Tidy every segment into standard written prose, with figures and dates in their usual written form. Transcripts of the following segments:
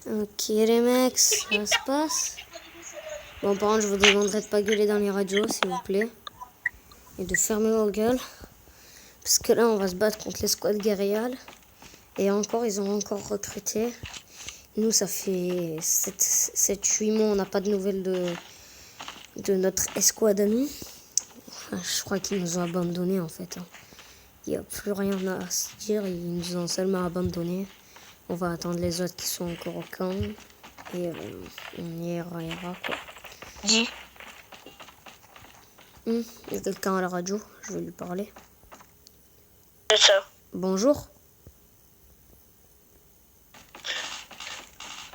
Ok les mecs, ça se passe. Bon, par contre, je vous demanderai de pas gueuler dans les radios, s'il vous plaît. Et de fermer vos gueules. Parce que là, on va se battre contre les squads guerriales. Et encore, ils ont encore recruté. Nous, ça fait 7-8 mois, on n'a pas de nouvelles de notre escouade à nous. Je crois qu'ils nous ont abandonnés, en fait. Il n'y a plus rien à se dire, ils nous ont seulement abandonnés. On va attendre les autres qui sont encore au camp. Et on ira, quoi. Dis. Il y a quelqu'un à la radio, je vais lui parler. C'est ça. Bonjour.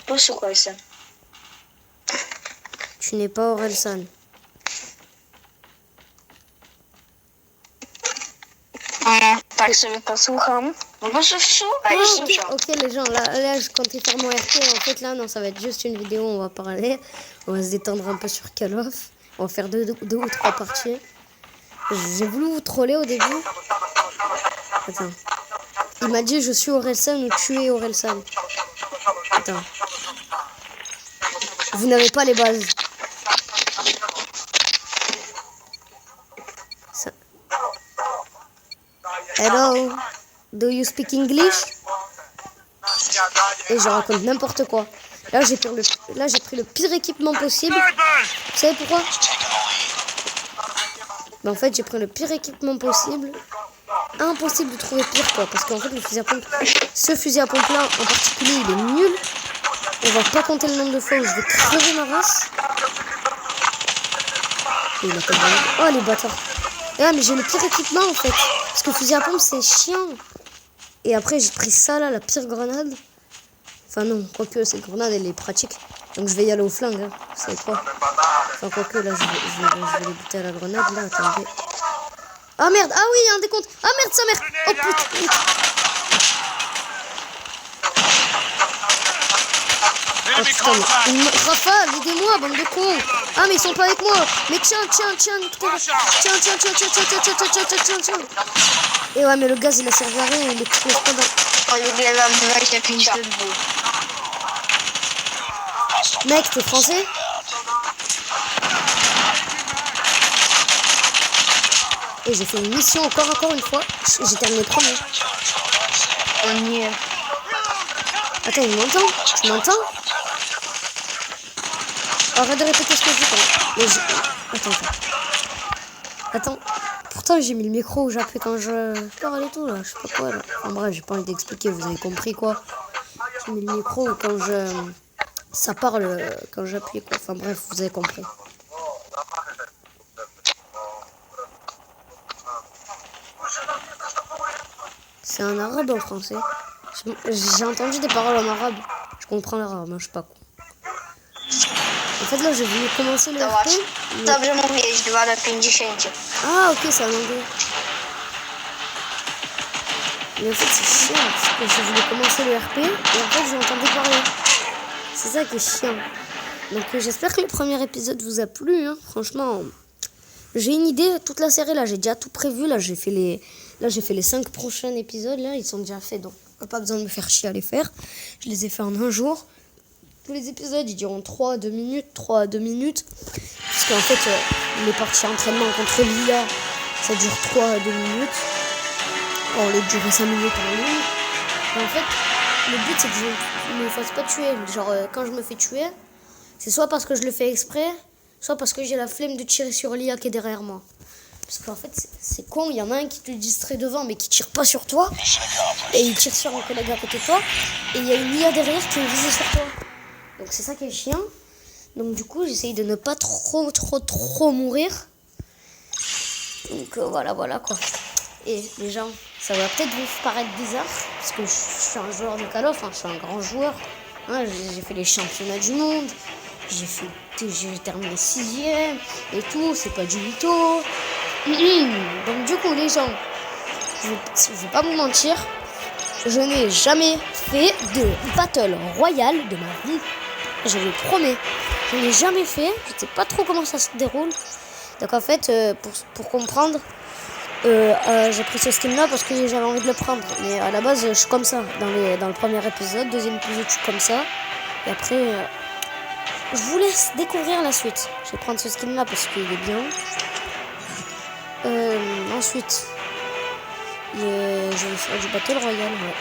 Oh, c'est quoi ça? Tu n'es pas Orelsan. Tak sobie posłucham. No bo słuchaj, słucham. Ok les gens, là je comptais faire mon RP. En fait là non, ça va être juste une vidéo, on va parler. On va se détendre un peu sur Call of. On va faire deux ou trois parties. J'ai voulu vous troller au début. Attends. Il m'a dit je suis Orelsan ou tu es Orelsan. Attends. Vous n'avez pas les bases. Ça. Hello, do you speak English? Et je raconte n'importe quoi. Là j'ai pris le pire équipement possible. Vous savez pourquoi? Ben, en fait j'ai pris le pire équipement possible. Impossible de trouver pire quoi. Parce qu'en fait le fusil à pompe, ce fusil à pompe là en particulier il est nul. On va pas compter le nombre de fois où je vais crever ma race. Et il a pas de... Oh les bâtards. Ah mais j'ai le pire équipement en fait. Parce que le fusil à pompe c'est chiant. Et après j'ai pris ça là, la pire grenade. Enfin non, quoique cette grenade elle est pratique. Donc je vais y aller au flingue, hein. Vous savez quoi? Enfin quoique là je vais les buter à la grenade là, attendez. Ah merde, ah oui il y a un décompte. Ah merde sa mère. Oh putain. Oh putain, Rafale, aidez-moi, bande de cons. Ah mais ils sont pas avec moi. Mais tiens. Tiens. Et ouais mais le gaz il a servi à rien, il est trop dans... Mec, t'es français? Et j'ai fait une mission encore une fois. J'ai terminé premier. On y est. Attends, il m'entend? Tu m'entends? Arrête de répéter ce que je dis. Mais Attends. Pourtant j'ai mis le micro où j'appuie quand je parle et tout là. Je sais pas quoi là. En bref, j'ai pas envie d'expliquer, vous avez compris quoi. J'ai mis le micro quand ça parle quand j'appuie quoi. Enfin bref, vous avez compris. C'est un arabe en français. J'ai entendu des paroles en arabe. Je comprends l'arabe, hein, je sais pas quoi. En fait là, j'ai voulu commencer le RP. Dobrze mówiłeś, 2 do 50. Ah ok, c'est en anglais. Mais en fait c'est chiant parce que j'ai voulu commencer le RP et en fait j'ai entendu parler. C'est ça qui est chiant. Donc j'espère que le premier épisode vous a plu, hein. Franchement, j'ai une idée, toute la série là, j'ai déjà tout prévu. Là j'ai fait les 5 prochains épisodes là, ils sont déjà faits donc pas besoin de me faire chier à les faire. Je les ai fait en un jour. Tous les épisodes ils diront 3 à 2 minutes. Parce qu'en fait les parties entraînement contre l'IA ça dure 3 à 2 minutes. Bon, les durer 5 minutes en ligne. Et en fait le but c'est que je ne me fasse pas tuer. Genre quand je me fais tuer, c'est soit parce que je le fais exprès, soit parce que j'ai la flemme de tirer sur l'IA qui est derrière moi. Parce qu'en fait c'est con, il y en a un qui te distrait devant mais qui tire pas sur toi. Et il tire sur un collègue à côté de toi. Et il y a une IA derrière qui est visée sur toi. Donc c'est ça qui est chiant. Donc du coup j'essaye de ne pas trop mourir. Donc voilà quoi. Et les gens, ça va peut-être vous paraître bizarre. Parce que je suis un joueur de Call of, hein, je suis un grand joueur. Hein, j'ai fait les championnats du monde. J'ai terminé 6ème et tout, c'est pas du mytho. Donc du coup les gens, je vais pas vous mentir, je n'ai jamais fait de battle royale de ma vie. Je le promets, je n'ai jamais fait, je sais pas trop comment ça se déroule. Donc en fait, pour comprendre, j'ai pris ce skin là parce que j'avais envie de le prendre. Mais à la base, je suis comme ça. Dans le premier épisode, deuxième épisode, je suis comme ça. Et après, je vous laisse découvrir la suite. Je vais prendre ce skin là parce qu'il est bien. Ensuite, je vais faire du Battle Royale. Ouais.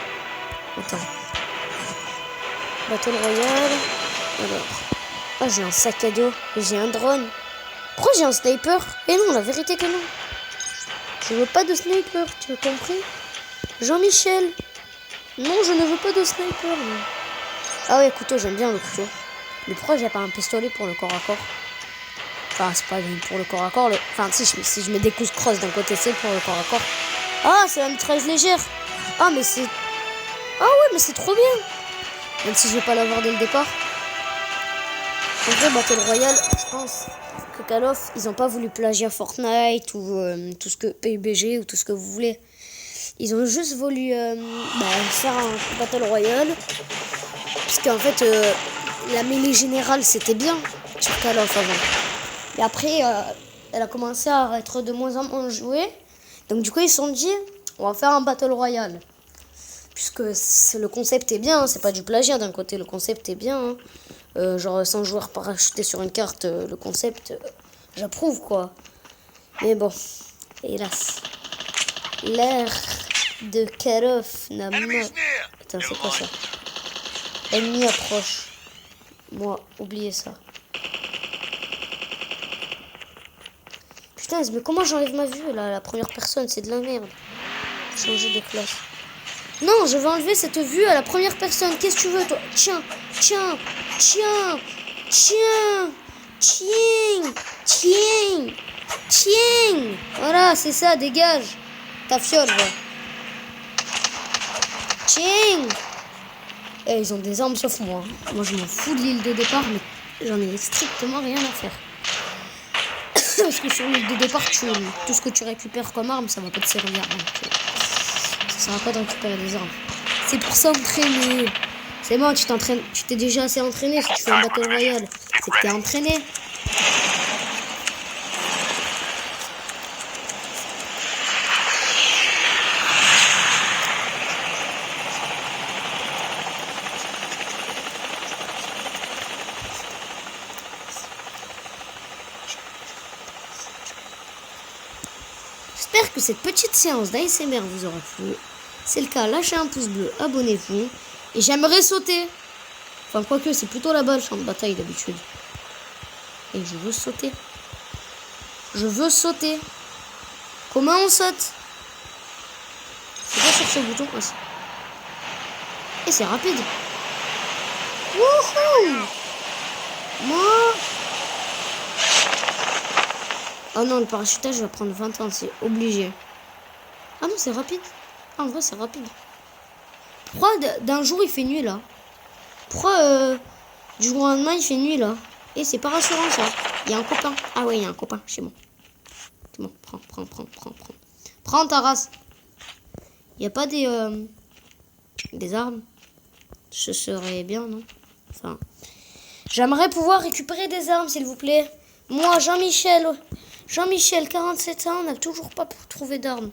Attends. Battle Royale. Alors. Ah, j'ai un sac à dos. J'ai un drone. Pourquoi j'ai un sniper? Et non, la vérité que non. Je veux pas de sniper, tu as compris? Jean-Michel. Non, je ne veux pas de sniper. Non. Ah ouais, couteau, j'aime bien le couteau. Mais pourquoi j'ai pas un pistolet pour le corps à corps? Enfin, c'est pas pour le corps à corps. Enfin, si je mets des coups de crosse d'un côté, c'est pour le corps à corps. Ah, c'est la mitrailleuse légère. Ah, mais c'est... Ah ouais, mais c'est trop bien. Même si je vais pas l'avoir dès le départ. En vrai, Battle Royale, je pense que Call of, ils ont pas voulu plagier Fortnite ou tout ce que PUBG ou tout ce que vous voulez. Ils ont juste voulu faire un Battle Royale. Parce qu'en fait, la mêlée générale, c'était bien sur Call of avant. Et après, elle a commencé à être de moins en moins jouée. Donc du coup, ils se sont dit, on va faire un Battle Royale. Puisque le concept est bien, c'est pas du plagiat d'un côté, le concept est bien. Genre 100 joueurs parachutés sur une carte, le concept, j'approuve quoi. Mais bon, hélas. L'ère de Call of n'a pas... Attends, c'est quoi ça? Ennemi approche. Moi, oubliez ça. Putain, mais comment j'enlève ma vue là, la première personne? C'est de la merde. Changer de classe. Non, je vais enlever cette vue à la première personne. Qu'est-ce que tu veux, toi? Tiens, tiens, tiens, tiens, tiens, tiens, tiens. Voilà, c'est ça, dégage. Ta fiole, va. Tiens. Eh, ils ont des armes sauf moi. Moi, je m'en fous de l'île de départ, mais j'en ai strictement rien à faire. Parce que sur l'île de départ, tout ce que tu récupères comme arme, ça va pas te servir. Donc, ça sert à quoi de récupérer des armes? C'est pour s'entraîner. C'est bon, tu t'es déjà assez entraîné. Si tu fais un Battle Royale, c'est que t'es entraîné. J'espère que cette petite séance d'ASMR vous aura plu. C'est le cas, lâchez un pouce bleu, abonnez-vous. Et j'aimerais sauter. Enfin, quoique, c'est plutôt là-bas le champ de bataille d'habitude. Et je veux sauter. Je veux sauter. Comment on saute? C'est pas sur ce bouton aussi. Et c'est rapide. Wouhou! Moi. Oh non, le parachutage va prendre 20 ans, c'est obligé. Ah non, c'est rapide. Ah, en vrai, c'est rapide. Pourquoi d'un jour il fait nuit là? Pourquoi du jour au lendemain il fait nuit là? Et c'est pas rassurant ça. Il y a un copain. Ah ouais, il y a un copain chez moi. C'est bon, prends. Prends ta race. Il n'y a pas des armes. Ce serait bien, non? Enfin, j'aimerais pouvoir récupérer des armes, s'il vous plaît. Moi, Jean-Michel, 47 ans, n'a toujours pas trouvé d'armes.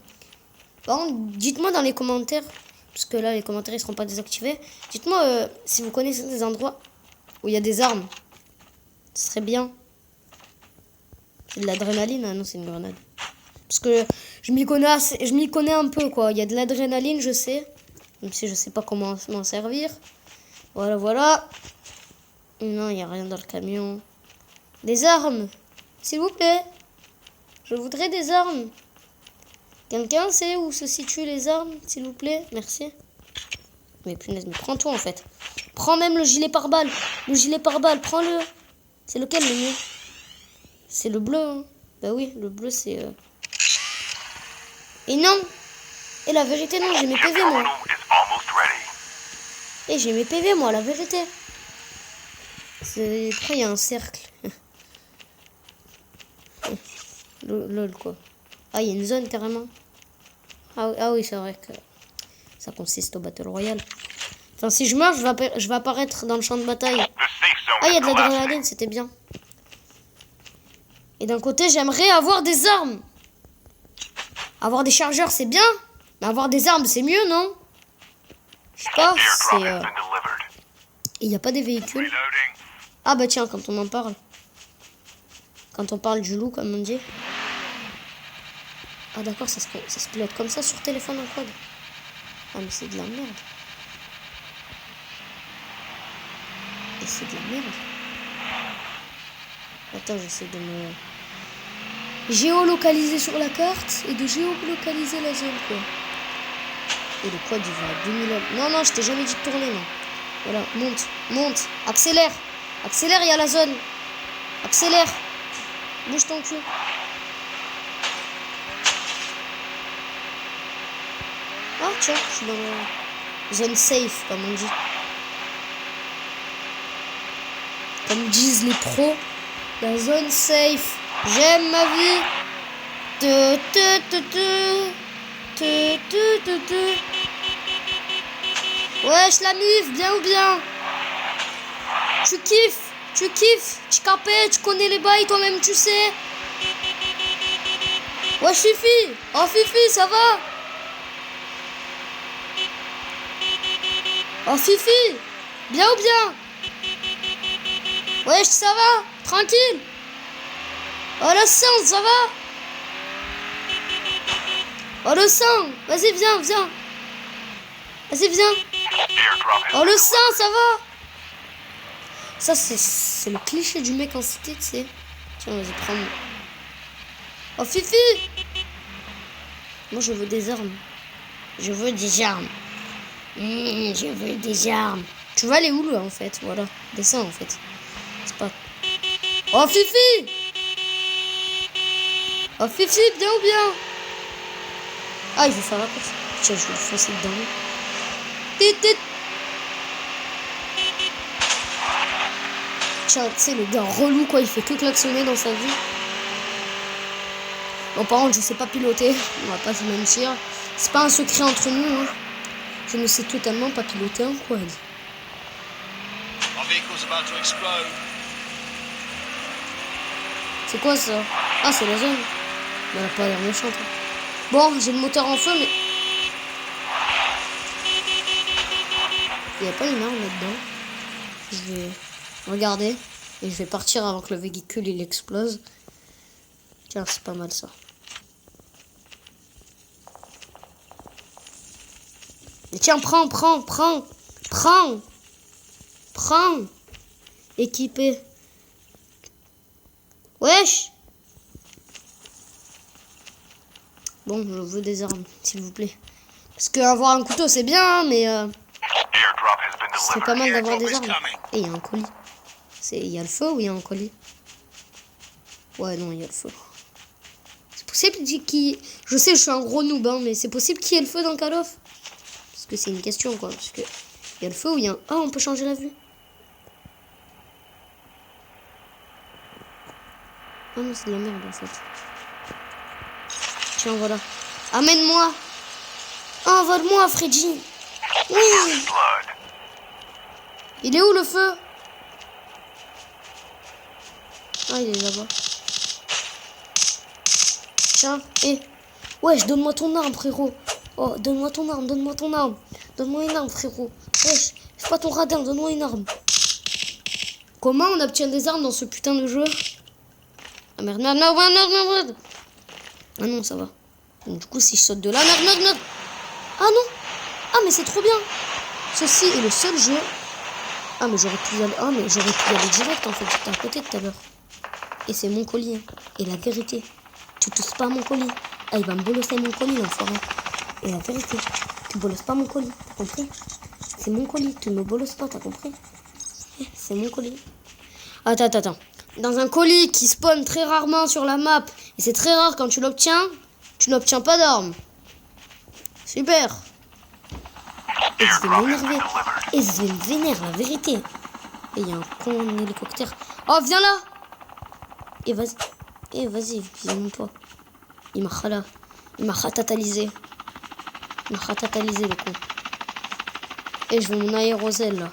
Par contre, dites-moi dans les commentaires, parce que là, les commentaires, ils seront pas désactivés. Dites-moi si vous connaissez des endroits où il y a des armes. Ce serait bien. C'est de l'adrénaline? Ah non, c'est une grenade. Parce que je m'y connais un peu, quoi. Il y a de l'adrénaline, je sais. Même si je sais pas comment m'en servir. Voilà. Non, il n'y a rien dans le camion. Des armes, s'il vous plaît. Je voudrais des armes. Quelqu'un sait où se situent les armes, s'il vous plaît? Merci. Mais punaise, mais prends tout en fait. Prends même le gilet pare-balles. Le gilet pare-balles, prends-le. C'est lequel le mieux? C'est le bleu, hein. Bah oui, le bleu c'est... Et non. Et la vérité, non, j'ai mes PV moi. Et j'ai mes PV moi, la vérité. Après il y a un cercle. Lol quoi. Ah, il y a une zone carrément. Ah oui, c'est vrai que ça consiste au Battle Royale. Enfin, si je meurs, je vais apparaître dans le champ de bataille. Ah, il y a de l'adrénaline, c'était bien. Et d'un côté, j'aimerais avoir des armes. Avoir des chargeurs, c'est bien. Mais avoir des armes, c'est mieux, non? Je sais pas, c'est... Et il n'y a pas des véhicules. Ah bah tiens, quand on en parle. Quand on parle du loup, comme on dit. Ah d'accord, ça se pilote comme ça sur téléphone en quad. Ah mais c'est de la merde. Et c'est de la merde. Attends, j'essaie de me géolocaliser sur la carte et de géolocaliser la zone, quoi. Et le quad, il va à 2000 hommes. Non, non, je t'ai jamais dit de tourner, non. Voilà, monte, monte, accélère. Accélère, il y a la zone. Accélère. Bouge ton cul. Ah, tiens, je suis dans la zone safe, comme on dit. Comme disent les pros, la zone safe. J'aime ma vie. Wesh la mif, bien ou bien? Tu kiffes, tu capais, tu connais les bails toi-même, tu sais. Wesh Fifi, oh Fifi, ça va? Oh Fifi, bien ou bien? Wesh, ça va? Tranquille? Oh le sang, ça va? Oh le sang, vas-y viens, viens. Vas-y viens. Oh le sang, ça va? Ça c'est le cliché du mec en cité, tu sais. Tiens, vas-y, prends-moi. Oh Fifi! Moi je veux des armes. Je veux des armes. Je veux des armes. Tu vas aller où là en fait? Voilà, descends en fait. C'est pas... Oh Fifi! Oh Fifi, bien ou bien? Ah, il veut faire la course. Tiens, je vais le foncer dedans. Titit. Tiens, tu sais, le gars relou quoi, il fait que klaxonner dans sa vie. Bon, par contre, je sais pas piloter. On va pas se mentir. C'est pas un secret entre nous. Hein. Je ne sais totalement pas piloter un quad. C'est quoi ça? Ah, c'est la zone. Elle a pas l'air méchante. Bon, j'ai le moteur en feu, mais... Il n'y a pas une arme là-dedans. Je vais regarder. Et je vais partir avant que le véhicule il explose. Tiens, c'est pas mal ça. Et tiens, prends. Équipé. Wesh. Bon, je veux des armes, s'il vous plaît. Parce qu'avoir un couteau, c'est bien, mais... c'est pas mal d'avoir des armes. Et il y a un colis. Il y a le feu ou il y a un colis? Ouais, non, il y a le feu. C'est possible qu'il... Je sais, je suis un gros noob, hein, mais c'est possible qu'il y ait le feu dans Call of? Parce que c'est une question, quoi. Parce que il y a le feu ou il y a un... Ah, on peut changer la vue. Ah non, c'est de la merde, en fait. Tiens, voilà. Amène-moi. Envole-moi, Freddy. Oui. Il est où, le feu? Ah, il est là-bas. Tiens, wesh, donne-moi ton arme, frérot. Oh, donne-moi ton arme. Donne-moi une arme, frérot. Wesh, fais pas ton radin, donne-moi une arme. Comment on obtient des armes dans ce putain de jeu? Ah merde, merde. Ah non, ça va. Donc, du coup, si je saute de là, merde. Ah non. Ah, mais c'est trop bien. Ceci est le seul jeu. Ah, mais j'aurais pu y aller. Ah, mais j'aurais pu y aller direct, en fait. J'étais à côté tout à l'heure. Et c'est mon colis. Et la vérité, tu tousses pas mon colis. Ah, il va me bolosser mon colis, l'enfoiré. Et la vérité, tu bolosses pas mon colis. T'as compris? C'est mon colis. Tu me bolosses pas, t'as compris? C'est mon colis. Attends. Dans un colis qui spawn très rarement sur la map, et c'est très rare quand tu l'obtiens, tu n'obtiens pas d'armes. Super. Et je vais m'énerver. Et je vais me vénère, la vérité. Et il y a un con hélicoptère. Oh, viens là. Et vas-y, viens pas. Il m'a ratatalisé. Le con. Et je veux mon aérosel là.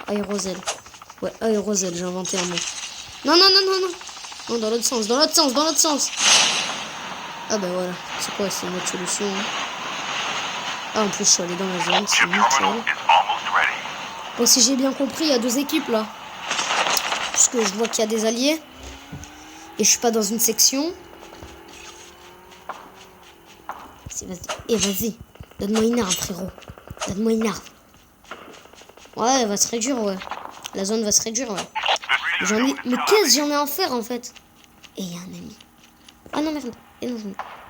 Ouais, aérosel, j'ai inventé un mot. Non. Non, dans l'autre sens. Ah bah voilà, c'est quoi, c'est notre solution. Hein. Ah, en plus, je suis allé dans la zone, c'est nickel. Bon, si j'ai bien compris, il y a 2 équipes là. Puisque je vois qu'il y a des alliés. Et je suis pas dans une section. Vas-y. Et vas-y. Donne-moi une arme, frérot. Donne-moi une arme. Ouais, elle va se réduire, ouais. La zone va se réduire, ouais. Mais qu'est-ce que j'en ai à en faire, en fait? Et il y a un ami. Ah non, merde. Et non,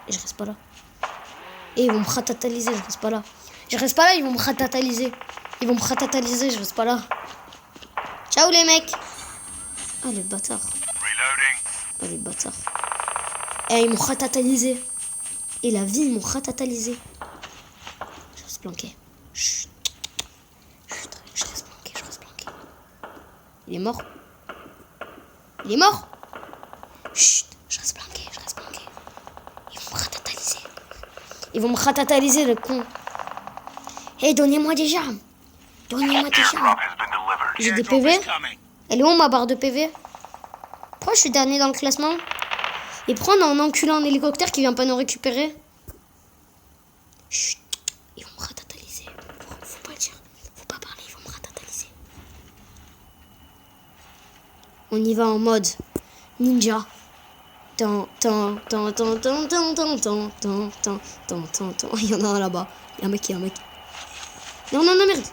et je reste pas là. Et ils vont me ratataliser, je reste pas là. Je reste pas là, ils vont me ratataliser. Ils vont me ratataliser, je reste pas là. Ciao, les mecs. Ah, les bâtards. Ah, les bâtards. Et ils m'ont ratatalisé. Et la vie, ils m'ont ratatalisé. Je reste planqué. Chut. Chut, je reste planqué, je reste planqué. Il est mort. Il est mort. Chut, je reste planqué, je reste planqué. Ils vont me ratataliser. Ils vont me ratataliser, le con. Hé, donnez-moi des armes. Donnez-moi des armes. J'ai des PV. Elle est où ma barre de PV? Pourquoi je suis dernier dans le classement? Et prendre en enculant un hélicoptère qui vient pas nous récupérer. Chut, ils vont me ratataliser. Faut pas le dire. Faut pas parler, ils vont me ratataliser. On y va en mode ninja. Il y en a un là-bas. Il y a un mec, il y a un mec. Non, non, non, merde.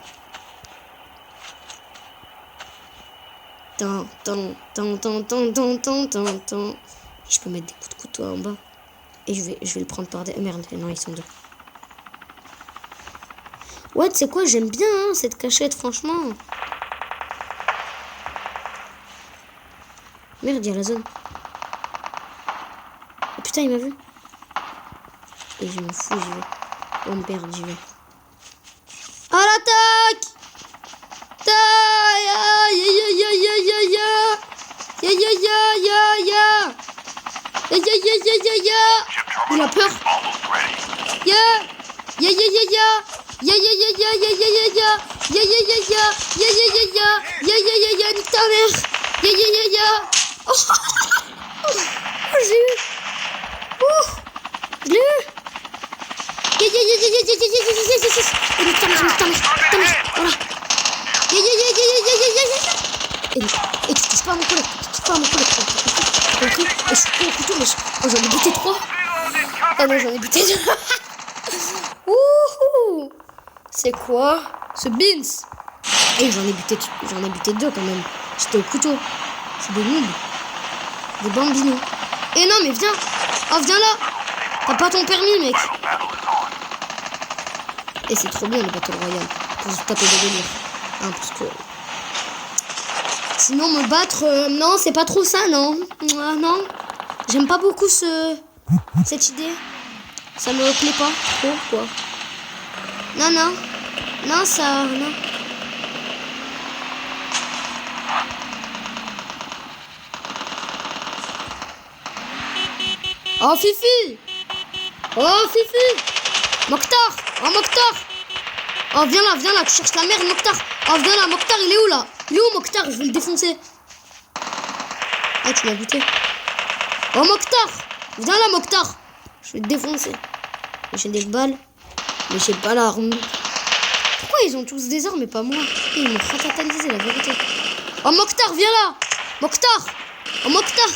Je peux mettre des coups de couteau en bas. Et je vais le prendre par derrière. Merde, non, ils sont 2. Ouais, tu sais quoi, j'aime bien hein, cette cachette, franchement. Merde, il y a la zone. Oh putain, il m'a vu. Et je m'en fous, j'y vais. Oh merde, j'y vais. À l'attaque! Il a peur. Nique ta mère. Oh, j'ai eu. Je l'ai eu. Nique ta mère. Voilà. Et tu touches pas à mon collègue. Compris. Et je suis pas au couteau, mais j'en ai buté 3. Ah non, j'en ai buté 2. Wouhou. C'est quoi ce beans? Et j'en ai buté 2 quand même. J'étais au couteau. C'est des noobs. Des bambinos. Et non, mais viens. Oh, viens là. T'as pas ton permis, mec. Et c'est trop bien le Battle Royale. Pour se taper des délires. Hein, parce que... Sinon, me battre... non, c'est pas trop ça, non. Non. J'aime pas beaucoup cette idée. Ça me plaît pas trop, quoi. Non. Non, ça... Non. Oh, Fifi. Mokhtar. Oh, viens là, tu cherches la merde, Mokhtar. Oh, viens là, Mokhtar, il est où, là? Il est où, Mokhtar? Je vais le défoncer. Ah, tu m'as buté. Oh, Mokhtar. Viens là, Mokhtar. Je vais te défoncer. J'ai des balles, mais j'ai pas l'arme. Pourquoi ils ont tous des armes et pas moi? Ils m'ont fatalisé, la vérité. Oh, Mokhtar, viens là. Mokhtar. Oh, Mokhtar.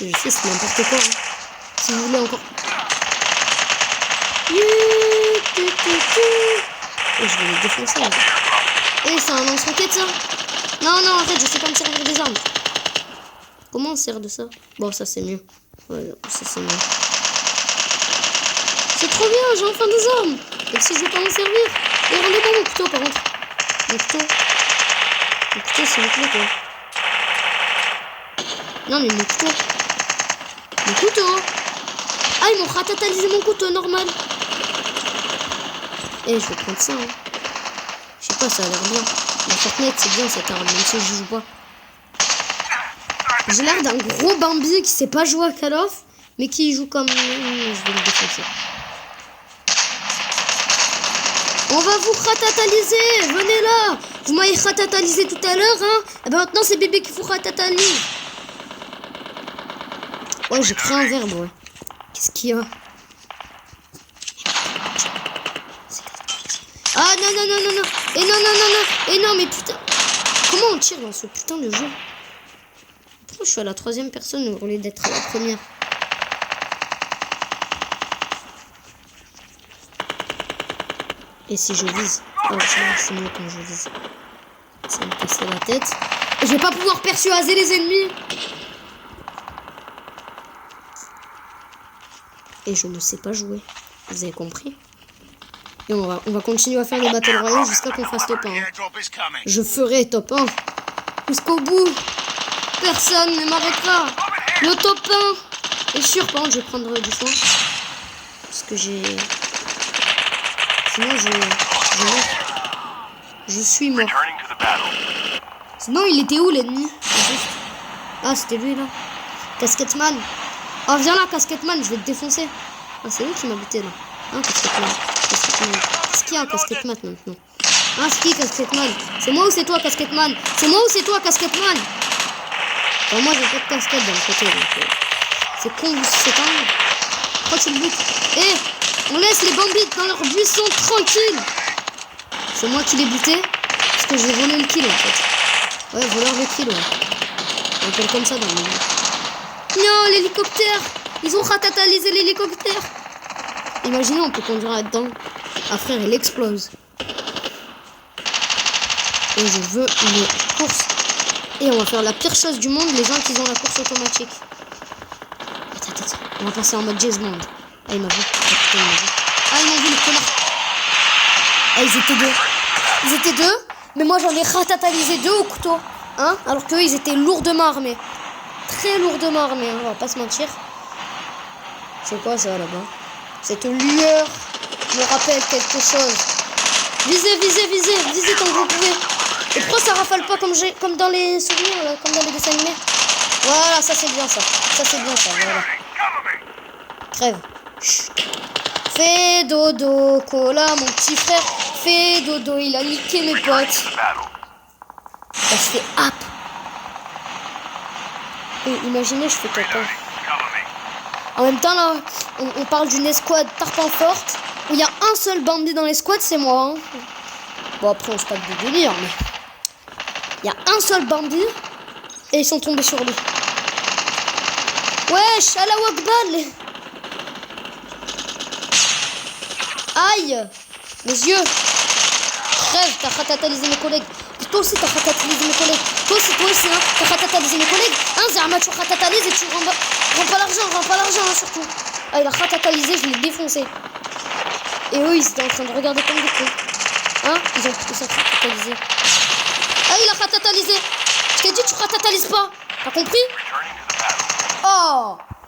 Je sais, c'est n'importe quoi. Hein. Si vous voulez encore... Et je vais les défoncer. Là. Et c'est un lance-roquette, ça? Non, arrête, je sais pas me servir des armes. Comment on sert de ça? Bon, ça c'est mieux. Ouais, ça c'est mieux. C'est trop bien, j'ai enfin des armes. Même si je veux pas m'en servir. Et rendez-moi mon couteau, par contre. Mon couteau, s'il vous plaît, quoi. Non, mais mon couteau. Ah, ils m'ont ratatalisé mon couteau, normal. Eh, je vais prendre ça, hein. Je sais pas, ça a l'air bien. La Fortnite, c'est bien cette arme, même si je joue pas. J'ai l'air d'un gros Bambi qui sait pas jouer à Call of, mais qui joue comme... Je vais le défoncer. On va vous ratataliser. Venez là. Vous m'avez ratatalisé tout à l'heure, hein. Et ben maintenant, c'est bébé qui vous ratatalise. Ouais, j'ai pris un verbe, ouais. Qu'est-ce qu'il y a? Ah, non, non, non, non, non. Et non, non, non, non. Et non, mais putain. Comment on tire dans ce putain de jeu? Pourquoi je suis à la 3e personne au lieu d'être à la première? Et si je vise? Oh, c'est mieux quand je vise. Ça me casse la tête. Je vais pas pouvoir persuader les ennemis. Et je ne sais pas jouer. Vous avez compris? Et on va continuer à faire des Battle Royale jusqu'à qu'on fasse top 1. Je ferai top 1. Jusqu'au bout. Personne ne m'arrêtera. Le top 1 est sûr. Par contre, je vais prendre du soin. Parce que j'ai... Sinon, je suis mort. Sinon, il était où l'ennemi? Ah, c'était lui là. Casquetteman. Oh, viens là, Casquetteman, je vais te défoncer. Ah, c'est lui qui m'a buté là. Hein, Casquetteman. Qu'est-ce qu'il y a, Casquetteman maintenant? Ah, c'est qui, Casquetteman? C'est moi ou c'est toi, Casquetteman? C'est moi ou c'est toi, Casquetteman? Enfin, moi, j'ai pas de casquette dans le côté. C'est con, c'est quand même. Pourquoi tu le butes? Eh, on laisse les bandits dans leur buisson tranquille. C'est moi qui l'ai buté. Parce que j'ai volé le kill en fait. Ouais, voleur de kill, ouais. On appelle comme ça dans le monde. Non, l'hélicoptère. Ils ont ratatalisé l'hélicoptère. Imaginez, on peut conduire là-dedans. Ah frère, il explose. Et je veux une course. Et on va faire la pire chose du monde, les gens qui ont la course automatique. Attends. On va passer en mode James Bond. Ah, il m'a vu. Ah, ils m'ont vu, les connards. Ah, ils étaient deux. Mais moi, j'en ai ratatalisé 2 au couteau. Hein? Alors qu'eux, ils étaient lourdement armés. Très lourdement armés, hein, on va pas se mentir. C'est quoi ça là-bas? Cette lueur me rappelle quelque chose. Visez tant que vous pouvez. Et pourquoi ça rafale pas comme dans les souvenirs, là, comme dans les dessins animés? Voilà, ça c'est bien ça. Voilà. Crève. Chut. Fais dodo, Cola, mon petit frère. Fais dodo, il a niqué mes potes. Ça se fait hop. Et imaginez, je fais top 1. En même temps, là, on parle d'une escouade tarpin forte. Où il y a un seul bandit dans l'escouade, c'est moi. Hein. Bon, après, on se tape de délire, mais... Il y a un seul bandit. Et ils sont tombés sur lui. Wesh, Allahu Akbar. Aïe. Mes yeux. Crève, t'as ratatalisé mes collègues. Toi aussi, t'as ratatalisé mes collègues. Toi aussi, hein. T'as ratatalisé mes collègues. Hein, Zerma, tu ratatalises et tu rends pas l'argent, hein, surtout. Ah, il a ratatalisé, je l'ai défoncé. Et eux, ils étaient en train de regarder comme des cons. Hein, ils sont ratatalisés. Ah, il a ratatalisé. Je t'ai dit, tu ratatalises pas. T'as compris? Oh.